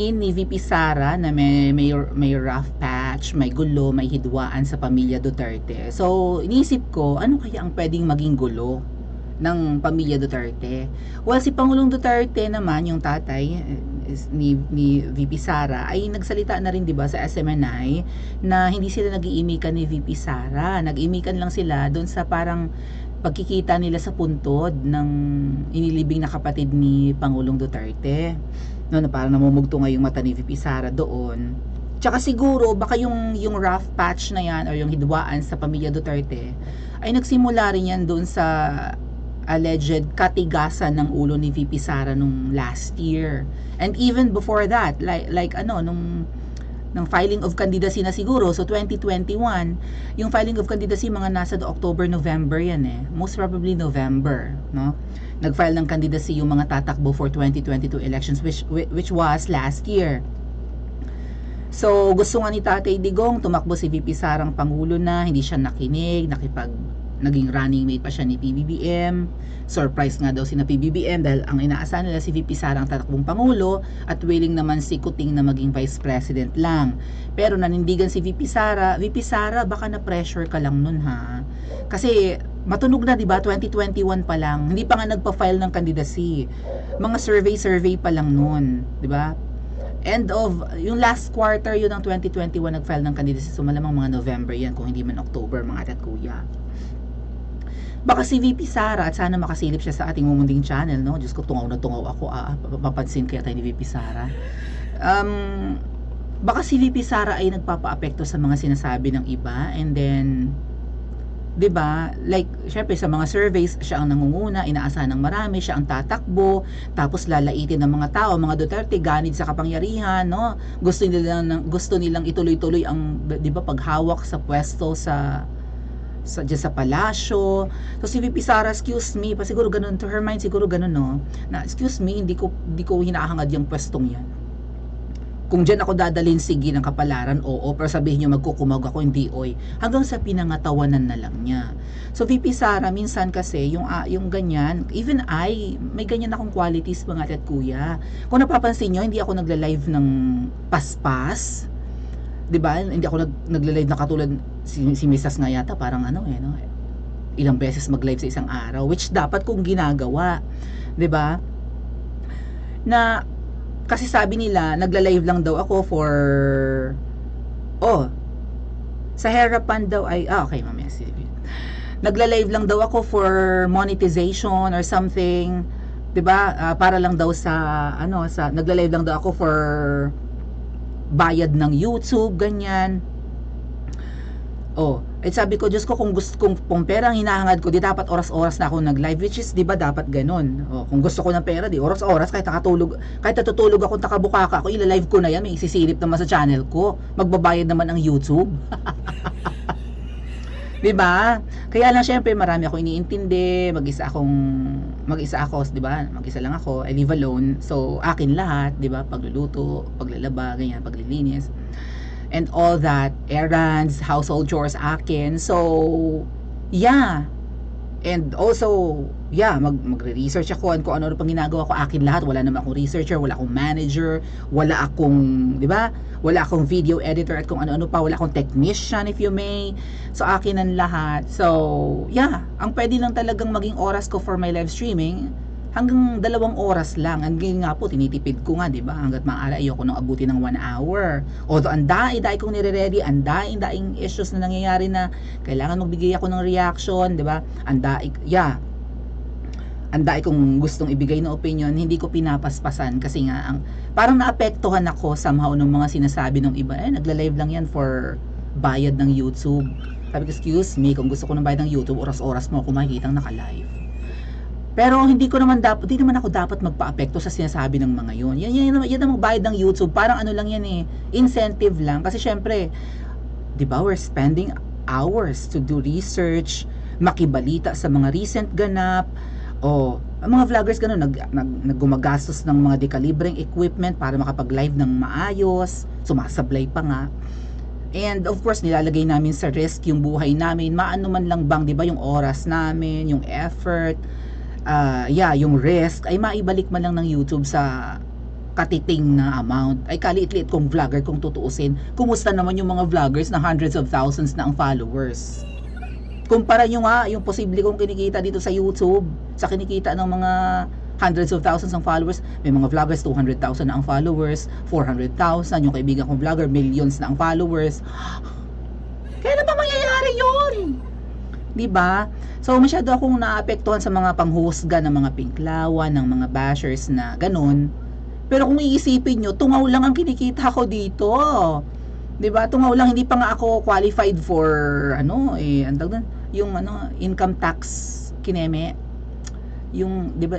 Ni VP Sara na may rough patch, may gulo, may hidwaan sa pamilya Duterte. So, iniisip ko, ano kaya ang pwedeng maging gulo ng pamilya Duterte? Well, si Pangulong Duterte naman, yung tatay ni VP Sara, ay nagsalita na rin 'di ba sa SMNI na hindi sila nag-iimikan ni VP Sara. Nag-iimikan lang sila doon sa parang pagkikita nila sa puntod ng inilibing na kapatid ni Pangulong Duterte. No, na parang namumugto nga yung mata ni VP Sara doon. Tsaka siguro baka yung rough patch na yan or yung hidwaan sa pamilya Duterte ay nagsimula rin yan doon sa alleged katigasan ng ulo ni VP Sara nung last year. And even before that, like ano nung ng filing of candidacy na siguro, so 2021, yung filing of candidacy mga nasa October, November yan most probably November, no? Nag-file ng candidacy yung mga tatakbo for 2022 elections which was last year. So gusto nga ni Tatay Digong tumakbo si VP Sarang Pangulo na, hindi siya nakinig, naging running mate pa siya ni PBBM. Surprise nga daw si na PBBM dahil ang inaasahan nila si VP Sara ang tatakbong Pangulo at willing naman si Kuting na maging Vice President lang. Pero nanindigan si VP Sara baka na-pressure ka lang nun ha. Kasi matunog na 'di ba 2021 pa lang, hindi pa nga nagpa-file ng candidacy. Mga survey pa lang nun, 'di ba? End of yung last quarter yun ng 2021 nag-file ng candidacy, so malamang mga November yan kung hindi man October mga ate at kuya. Baka si VP Sara, at sana makasilip siya sa ating mumunding channel, no? Diyos ko, tungaw na tungaw ako, mapansin kaya tayo ni VP Sara. Baka si VP Sara ay nagpapa-apekto sa mga sinasabi ng iba, and then 'di ba? Like, syempre sa mga surveys, siya ang nangunguna, inaasahan ng marami, siya ang tatakbo, tapos lalaitin ng mga tao, mga Duterte ganid sa kapangyarihan, no? Gusto nilang ituloy-tuloy ang 'di ba paghawak sa pwesto dyan sa palasyo. So si VP Sara, excuse me, pa siguro ganun to her mind, siguro ganun no. Na excuse me, hindi ko hinahangad yung pwestong yan. Kung dyan ako dadalhin sige ng kapalaran, oo, pero sabihin nyo magkukumag ako, hindi oy. Hanggang sa pinangatawanan na lang niya. So VP Sara, minsan kasi yung ganyan, even may ganyan akong qualities mga ate at kuya. Kung napapansin nyo, hindi ako nagla-live ng paspas. 'Di ba? Hindi ako nagla-live na katulad si Mrs. nga yata parang no, ilang beses mag-live sa isang araw, which dapat kong ginagawa, 'di ba? Na kasi sabi nila nagla-live lang daw ako for sa harapan daw ay okay, mamaya nagla-live lang daw ako for monetization or something, 'di ba? Para lang daw sa nagla-live lang daw ako for bayad ng YouTube, ganyan. Sabi ko, Diyos ko, kung pera ang hinahangad ko, di dapat oras-oras na ako nag-live, which is, di ba, dapat ganun. Kung gusto ko ng pera, di oras-oras, kahit natutulog ako, takabukaka ako, ila-live ko na yan, may isisilip naman sa channel ko, magbabayad naman ang YouTube. Di ba? Kaya lang syempre marami ako iniintindi, mag-isa ako, 'di ba? Mag-isa lang ako, I live alone. So akin lahat, 'di ba? Pagluluto, paglalaba, ganyan, paglilinis. And all that, errands, household chores akin. So yeah. And also, magre-research ako kung ano pang ginagawa ko, akin lahat. Wala naman akong researcher, wala akong manager, wala akong, 'di ba? Wala akong video editor at kung ano-ano pa, wala akong technician if you may. So akin ang lahat. So, ang pwede lang talagang maging oras ko for my live streaming hanggang 2 oras lang. Hanggang nga po, tinitipid ko nga, di ba? Hanggat maaari, ayoko nang abuti ng 1 hour. Although, ang dai kong nire-ready, ang daing issues na nangyayari na kailangan magbigay ako ng reaction, di ba? Ang dai kong gustong ibigay na opinion, hindi ko pinapaspasan kasi nga, parang naapektuhan ako somehow ng mga sinasabi ng iba, nagla-live lang yan for bayad ng YouTube. Sabi ko, excuse me, kung gusto ko ng bayad ng YouTube, oras-oras mo ako makikitang naka-live. Pero hindi naman ako dapat magpa-apekto sa sinasabi ng mga yun. Yan ang magbayad ng YouTube. Parang ano lang yan incentive lang. Kasi syempre, di ba, we're spending hours to do research, makibalita sa mga recent ganap. Ang mga vloggers ganun, naggumagastos ng mga dekalibreng equipment para makapag-live ng maayos, sumasablay pa nga. And of course, nilalagay namin sa risk yung buhay namin. Maano man lang bang, di ba, yung oras namin, yung effort, yung risk ay maibalik man lang ng YouTube sa katiting na amount. Ay kaliit-liit kong vlogger kung tutuusin. Kumusta naman yung mga vloggers na hundreds of thousands na ang followers? Kumpara nyo nga yung posible kong kinikita dito sa YouTube sa kinikita ng mga hundreds of thousands ng followers. May mga vloggers 200,000 na ang followers, 400,000, yung kaibigan kong vlogger millions na ang followers. Kaya na ba mangyayari yun? 'Di ba? So masyado akong naapektuhan sa mga panghusga ng mga pinklawan, ng mga bashers na ganun. Pero kung iisipin nyo, tungaw lang ang kinikita ko dito. 'Di ba? Tungaw lang, hindi pa nga ako qualified for yung income tax kineme. Yung 'di ba?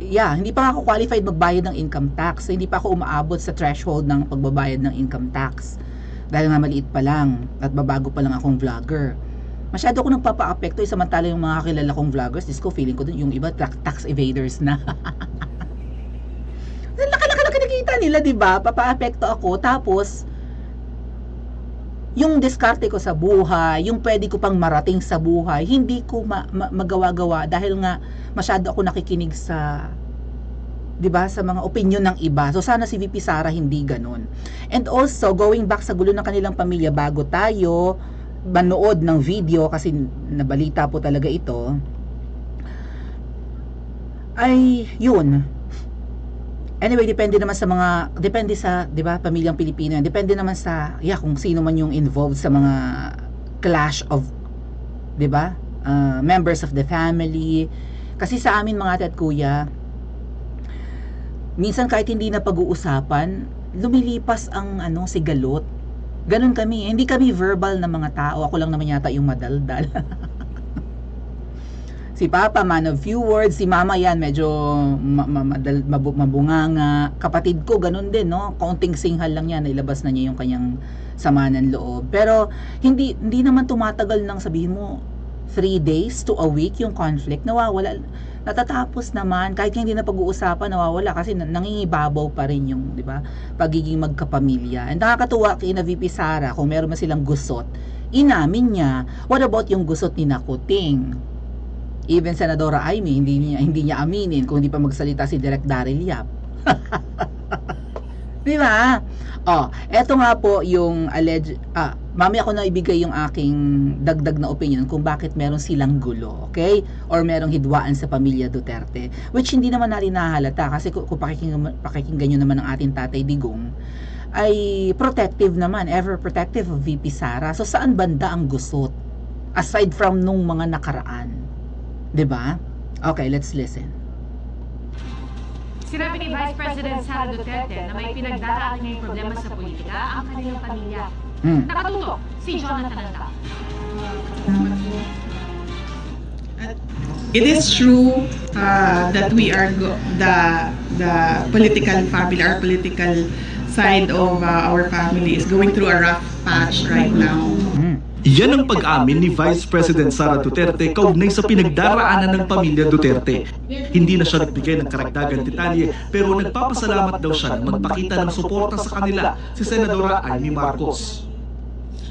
Yeah, hindi pa nga ako qualified magbayad ng income tax. So, hindi pa ako umaabot sa threshold ng pagbabayad ng income tax. Dahil nga maliit pa lang at babago pa lang akong vlogger. Masyado ko nagpapa-apekto samantala yung mga kilala kong vloggers, feeling ko dun yung iba tax evaders na. Laki-laki na kinikita nila, 'di ba? Papa-apekto ako tapos yung diskarte ko sa buhay, yung pwede ko pang marating sa buhay, hindi ko magawa-gawa dahil nga masyado ako nakikinig sa 'di ba, sa mga opinion ng iba. So sana si VP Sara hindi ganoon. And also going back sa gulo ng kanilang pamilya bago tayo manood ng video kasi nabalita po talaga ito. Ay yun. Anyway, depende sa 'di ba, pamilyang Pilipino. Depende naman sa kung sino man yung involved sa mga clash of 'di ba? Members of the family. Kasi sa amin mga ate at kuya, minsan kahit hindi na pag-uusapan, lumilipas ang sigalot. Ganun kami. Hindi kami verbal na mga tao. Ako lang naman yata yung madaldal. Si Papa, man of few words. Si Mama yan, medyo mabunganga. Kapatid ko, ganun din, no? Kaunting singhal lang yan. Nailabas na niya yung kanyang sama ng loob. Pero, hindi naman tumatagal ng sabihin mo, 3 days to a week yung conflict. Nawawala. Natatapos naman. Kahit hindi na pag-uusapan, nawawala. Kasi nangingibabaw pa rin yung, di ba? Pagiging magkapamilya. And nakakatuwa kay na VP Sara, kung meron man silang gusot, inamin niya, what about yung gusot ni Nakuting? Even Senadora Amy, hindi niya aminin kung hindi pa magsalita si Direk Daryl Yap. Di ba? Eto nga po yung mamaya ko na ibigay yung aking dagdag na opinion kung bakit meron silang gulo, okay? Or merong hidwaan sa pamilya Duterte, which hindi naman natin nahalata kasi kung pakikinggan nyo naman ang ating Tatay Digong, ay protective naman, ever protective of VP Sara. So saan banda ang gusot? Aside from nung mga nakaraan. 'Di ba? Okay, let's listen. Sinabi ni Vice President Sara Duterte na may pinagdaraanan ngayong problema sa politika ang kanilang pamilya. Nakatutok si Jonathan Anta. It is true that we are the political family, our political side of our family is going through a rough patch right now. Yan ang pag-amin ni Vice President Sara Duterte kaugnay sa pinagdaraanan ng pamilya Duterte. Hindi na siya nagbigay ng karagdagan detalye pero nagpapasalamat daw siya na magpakita ng suporta sa kanila si Senadora Amy Marcos.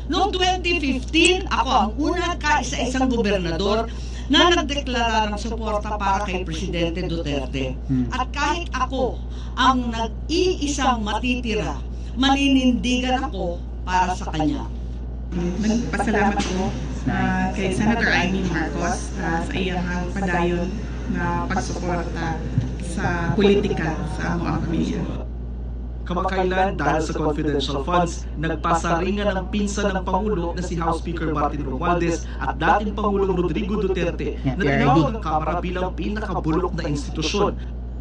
Noong 2015, ako ang una kaisa-isang gobernador na nagdeklara ng suporta para kay Presidente Duterte. At kahit ako ang nag-iisang matitira, maninindigan ako para sa kanya. Nagpasalamat ko kay Senator Amy Marcos sa iyang padayon na pagsuporta sa politika sa among pamilya. Kamakailan dahil sa confidential funds, nagpasaringan ng pinsan ng Pangulo na si House Speaker Martin Romualdez at dating Pangulong Rodrigo Duterte na tinawag ang Kamara bilang pinakabulok na institusyon.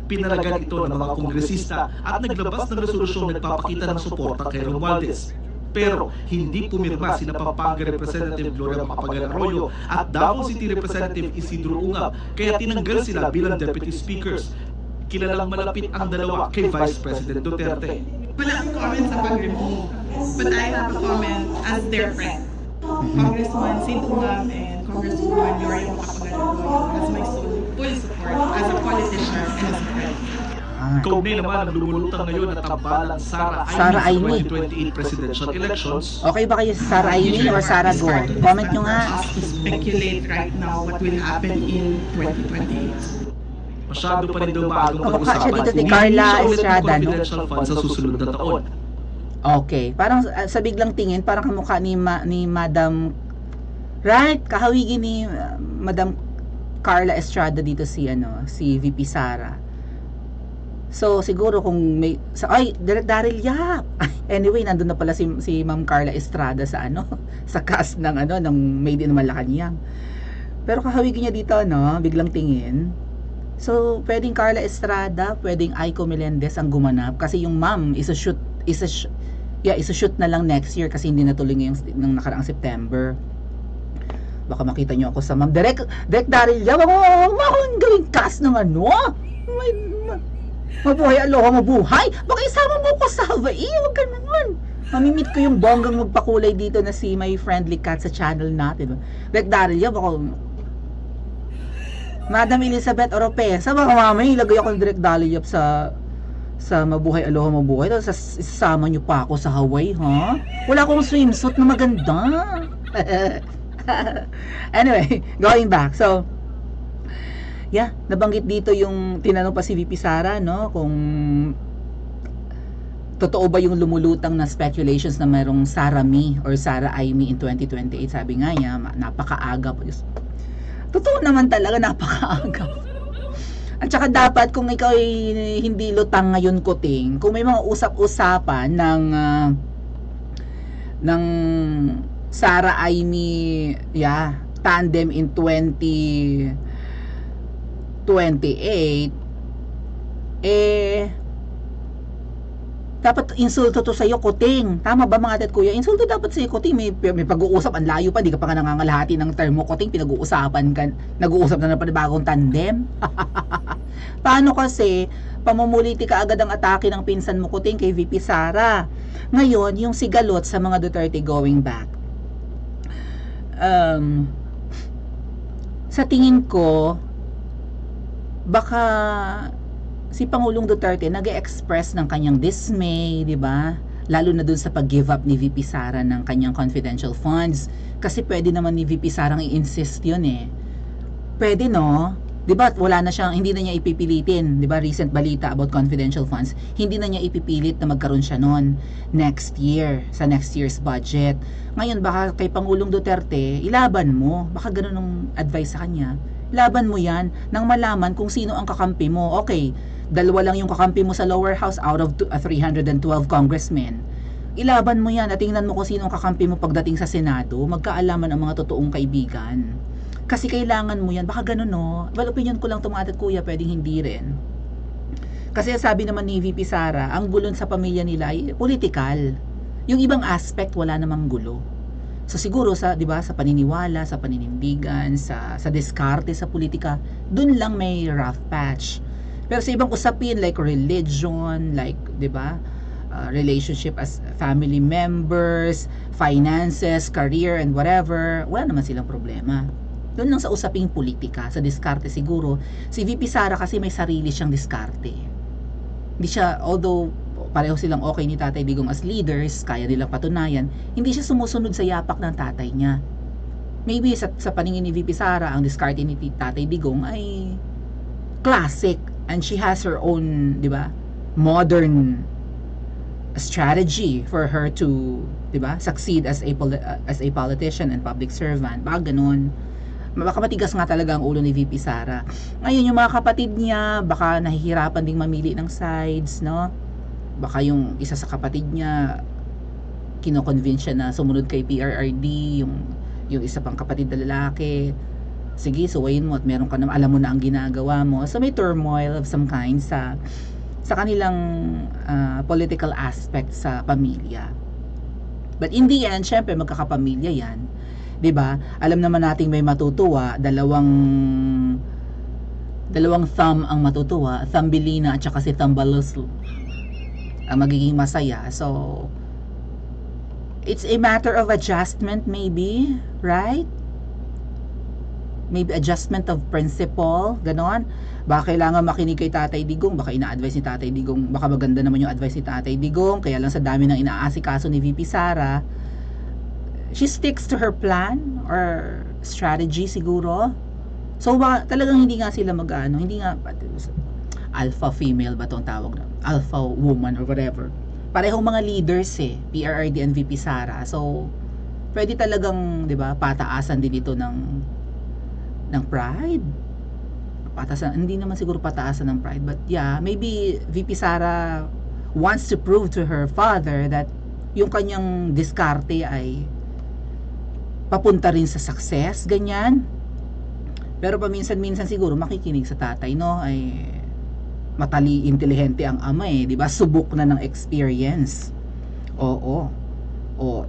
Pinalagan ito ng mga kongresista at naglabas ng resolusyong nagpapakita ng suporta kay Romualdez. Pero hindi pumirma sina Pampanga Representative Gloria Macapagal Arroyo at Davao City Representative Isidro Ungab kaya tinanggal sila bilang Deputy Speakers. Kilalang malapit ang dalawa kay Vice President Duterte. Wala akong comment sa pag-remove, but I have a comment as their friend. Congressman Sid Ungab and Congresswoman Gloria Macapagal Arroyo has my full support as a politician and as a friend. Kaugnay naman ang lumulutang ngayon na tambalang Sara Amy sa 2028 presidential elections. Okay ba kayo sa Sara Amy or Sara Go? Comment nyo nga. To speculate right now what will happen in 2028. masyado pa rin daw maagang Kamukha siya pag-usapan dito ni kung Carla hihingi siya ulit ng Estrada, no? confidential funds sa susunod na taon. Okay, parang sa biglang tingin, parang kamukha ni Madam, right, kahawigin ni Madam Carla Estrada dito si VP Sara. So siguro kung may Direk Daryl Yap. Anyway, nandun na pala si Ma'am Carla Estrada sa sa cast ng ng Made in Malacanang. Pero kahawigin niya dito biglang tingin. So pwedeng Carla Estrada, pwedeng Aiko Melendez ang gumanap kasi yung ma'am isa-shoot na lang next year kasi hindi natuloy ngayong nakaraang September. Baka makita nyo ako sa Ma'am Direk Daryl Yap. Wag mo akong gawing cast ng mabuhay, aloha, mabuhay. Baka isama mo ko sa Hawaii. Huwag ka naman. Mamimit ko yung bonggang magpakulay dito na si My Friendly Cat sa channel natin. Direk Daryl Yap, baka Madam Elizabeth Oropesa, baka mamaya ilagay ako ng Direk Daryl Yap sa mabuhay, aloha, mabuhay. Tapos isasama nyo pa ako sa Hawaii, ha? Wala akong swimsuit na maganda. Anyway, going back. So, yeah, nabanggit dito yung tinanong pa si VP Sara, kung totoo ba yung lumulutang na speculations na mayroong Sara Me or Sara Aimee in 2028. Sabi nga niya, napakaaga po. Totoo naman talaga, napakaaga. At saka dapat kung ikaw ay hindi lutang ngayon, Kuting, kung may mga usap-usapan ng Sara Aimee tandem in 2028, dapat insulto to sa'yo, Kuting. Tama ba mga ate at kuya? Insulto dapat sa'yo, Kuting. May pag-uusap, ang layo pa, di ka pa nga nangangalahati ng term mo, Kuting. Pinag-uusapan ka, nag-uusap na panibagong tandem. Paano kasi, pamumuliti ka agad ang atake ng pinsan mo, Kuting, kay VP Sara. Ngayon, yung sigalot sa mga Duterte going back. Sa tingin ko, baka si Pangulong Duterte nag-e-express ng kanyang dismay, di ba? Lalo na dun sa pag-give up ni VP Sara ng kanyang confidential funds. Kasi pwede naman ni VP Sara i-insist yun Pwede, no? Di ba? Hindi na niya ipipilitin. Di ba? Recent balita about confidential funds. Hindi na niya ipipilit na magkaroon siya nun next year, sa next year's budget. Ngayon, baka kay Pangulong Duterte, ilaban mo. Baka ganun ang advice sa kanya. Laban mo yan nang malaman kung sino ang kakampi mo. Okay, 2 lang yung kakampi mo sa lower house out of 312 congressmen. Ilaban mo yan at tingnan mo kung sino ang kakampi mo pagdating sa Senado. Magkaalaman ang mga totoong kaibigan. Kasi kailangan mo yan. Baka ganun, no? Well, opinion ko lang tumatat, kuya, pwedeng hindi rin. Kasi sabi naman ni VP Sara, ang gulo sa pamilya nila ay political. Yung ibang aspect, wala namang gulo. So siguro sa, 'di ba, sa paniniwala, sa paninindigan, sa diskarte sa politika, dun lang may rough patch. Pero sa ibang usapin like religion, like, 'di ba, relationship as family members, finances, career and whatever, wala naman silang problema. Doon lang sa usaping politika, sa diskarte siguro. Si VP Sara kasi may sarili siyang diskarte. Hindi siya, although pareho silang okay ni Tatay Digong as leaders, kaya nilang patunayan, hindi siya sumusunod sa yapak ng tatay niya. Maybe sa paningin ni VP Sara, ang diskarte ni Tatay Digong ay classic and she has her own, di ba, modern strategy for her to, di ba, succeed as a politician and public servant. Baka ganun. Baka matigas nga talaga ang ulo ni VP Sara. Ngayon, yung mga kapatid niya, baka nahihirapan ding mamili ng sides, no? Baka yung isa sa kapatid niya kino-convince siya na sumunod kay PRRD, yung isa pang kapatid na lalaki, sige, suwayin mo at meron ka na, alam mo na ang ginagawa mo. So may turmoil of some kind sa kanilang political aspect sa pamilya. But in the end, syempre magkakapamilya yan, 'di ba? Alam naman nating may matutuwa, dalawang thumb ang matutuwa, Thumbelina at saka si Thumbaloso ang magiging masaya. So it's a matter of adjustment maybe, right? Maybe adjustment of principle, ganon. Baka kailangan makinig kay Tatay Digong, baka ina-advise ni Tatay Digong, baka maganda naman yung advice ni Tatay Digong, kaya lang sa dami ng inaasikaso ni VP Sara, she sticks to her plan or strategy siguro. So talagang hindi nga sila mag-ano, hindi nga alpha female ba tong tawag na? Alpha woman or whatever. Parehong mga leaders PRRD and VP Sara. So pwede talagang, 'di ba, pataasan din ito ng pride. Pataasan, hindi naman siguro pataasan ng pride, but yeah, maybe VP Sara wants to prove to her father that yung kanyang diskarte ay papunta rin sa success, ganyan. Pero paminsan-minsan siguro makikinig sa tatay, no? Ay intelihente ang ama 'di ba? Subok na ng experience. Oo.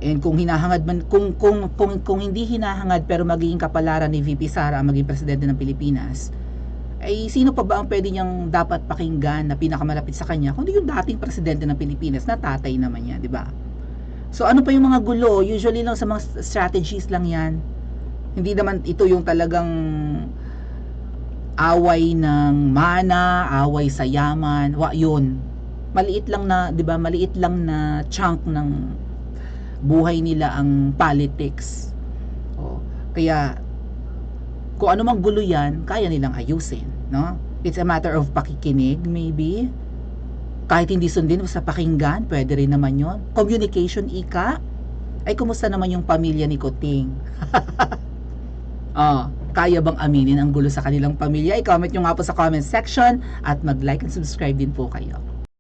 And kung hinahangad man kung hindi hinahangad pero magiging kapalaran ni VP Sara ang maging presidente ng Pilipinas, ay sino pa ba ang pwede niyang dapat pakinggan na pinakamalapit sa kanya kundi yung dating presidente ng Pilipinas na tatay naman niya, 'di ba? So ano pa yung mga gulo? Usually lang sa mga strategies lang 'yan. Hindi naman ito yung talagang away ng mana, away sa yaman. Yun. Maliit lang na, 'di ba? Maliit lang na chunk ng buhay nila ang politics. Kaya kung ano mang gulo 'yan, kaya nilang ayusin, no? It's a matter of pakikinig maybe. Kahit hindi sundin sa pakinggan, pwede rin naman 'yon. Communication ika. Ay kumusta naman yung pamilya ni Kuting? Kaya bang aminin ang gulo sa kanilang pamilya? I-comment nyo nga po sa comment section at mag-like and subscribe din po kayo.